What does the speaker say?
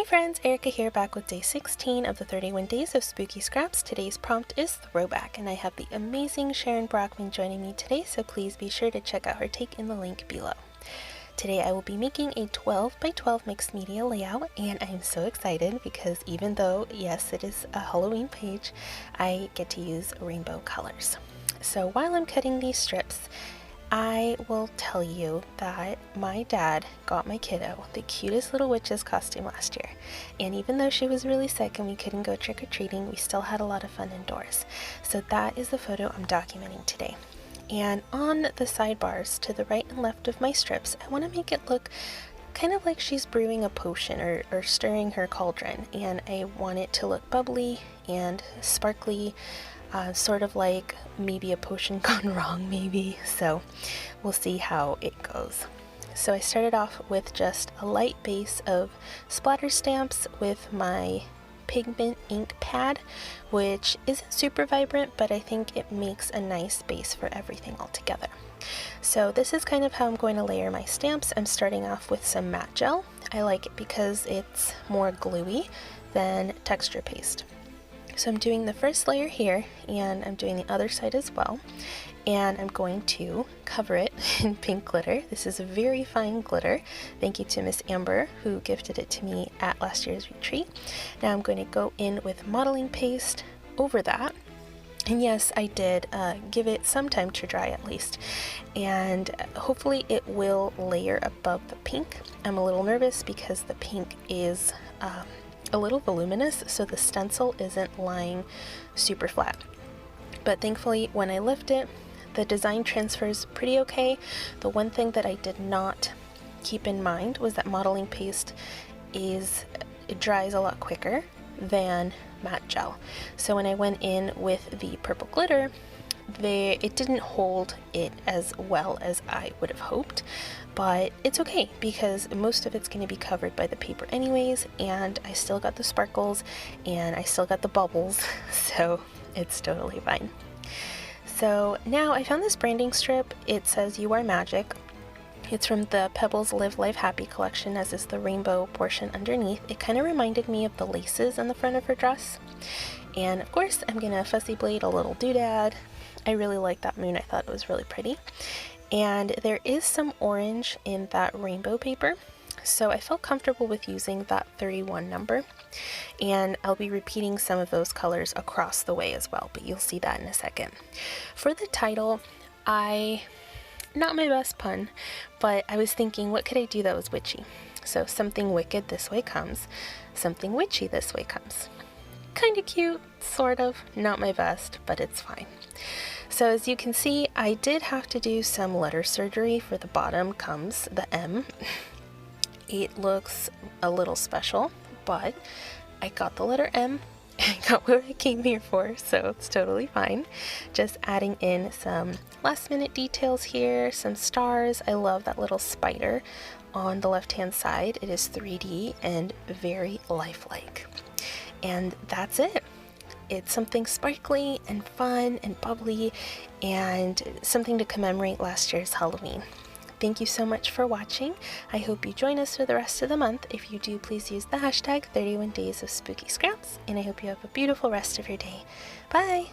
Hey friends, Erika here, back with day 16 of the 31 days of spooky scraps. Today's prompt is Throwback, and I have the amazing Sharon Barrackman joining me today, so please be sure to check out her take in the link below. Today I will be making a 12 by 12 mixed media layout, and I'm so excited because even though, yes, it is a Halloween page, I get to use rainbow colors. So while I'm cutting these strips, I will tell you that my dad got my kiddo the cutest little witch's costume last year, and even though she was really sick and we couldn't go trick-or-treating, we still had a lot of fun indoors. So that is the photo I'm documenting today. And on the sidebars to the right and left of my strips, I want to make it look kind of like she's brewing a potion or stirring her cauldron, and I want it to look bubbly and sparkly, sort of like maybe a potion gone wrong maybe, so we'll see how it goes. So I started off with just a light base of splatter stamps with my pigment ink pad, which isn't super vibrant, but I think it makes a nice base for everything all together. So this is kind of how I'm going to layer my stamps. I'm starting off with some matte gel. I like it because it's more gluey than texture paste. So I'm doing the first layer here, and I'm doing the other side as well, and I'm going to cover it in pink glitter. This is a very fine glitter. Thank you to Miss Amber who gifted it to me at last year's retreat. Now I'm going to go in with modeling paste over that. And yes, I did give it some time to dry at least, and hopefully it will layer above the pink. I'm a little nervous because the pink is a little voluminous, so the stencil isn't lying super flat. But thankfully, when I lift it, the design transfers pretty okay. The one thing that I did not keep in mind was that modeling paste it dries a lot quicker than matte gel. So when I went in with the purple glitter, it didn't hold it as well as I would have hoped, but it's okay because most of it's going to be covered by the paper anyways, and I still got the sparkles and I still got the bubbles, so it's totally fine. So now I found this branding strip. It says "You Are Magic." It's from the Pebbles Live Life Happy collection, as is the rainbow portion underneath. It kind of reminded me of the laces on the front of her dress. And of course I'm gonna fussy blade a little doodad. I really like that moon. I thought it was really pretty. And there is some orange in that rainbow paper, so I felt comfortable with using that 31 number. And I'll be repeating some of those colors across the way as well, but you'll see that in a second. For the title, not my best pun, but I was thinking, what could I do that was witchy? So something wicked this way comes, something witchy this way comes. Kind of cute, sort of, not my best, but it's fine. So as you can see, I did have to do some letter surgery. For the bottom comes the M. It looks a little special, but I got the letter M. I got what I came here for, so it's totally fine. Just adding in some last minute details here, some stars. I love that little spider on the left hand side. It is 3D and very lifelike. And that's it. It's something sparkly and fun and bubbly and something to commemorate last year's Halloween. Thank you so much for watching. I hope you join us for the rest of the month. If you do, please use the hashtag 31 days of spooky scraps, and I hope you have a beautiful rest of your day. Bye!